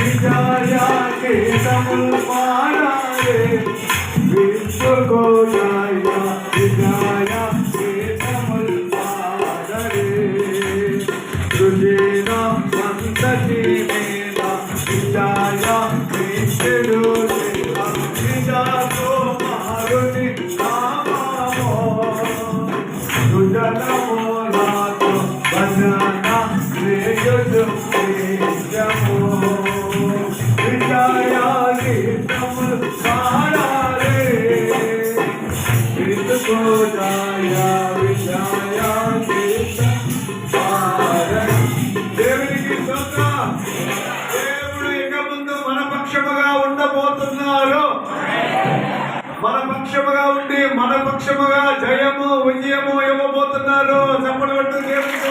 విజయ కేతములు పాడారే విశ్వకో జయ విజయ కేతములు పాడరే తుజేన సంతతి మేన విజయ కృష్ణుడు విజయతో మారుని నామో తుజనమో నాతో భజన శ్రేయసు శ్రేయమో విజయ గీతములు పాడారే విశ్వకో జయ విజయ గీతం పాడరే. దేవునికి స్తోత్రం. దేవుడు ఇక ముందు మన పక్షముగా ఉండబోతున్నారు. మన పక్షముగా ఉండి మన పక్షముగా జయము విజయము ఇవ్వబోతున్నారు. చప్పటి కొట్టు దేవునికి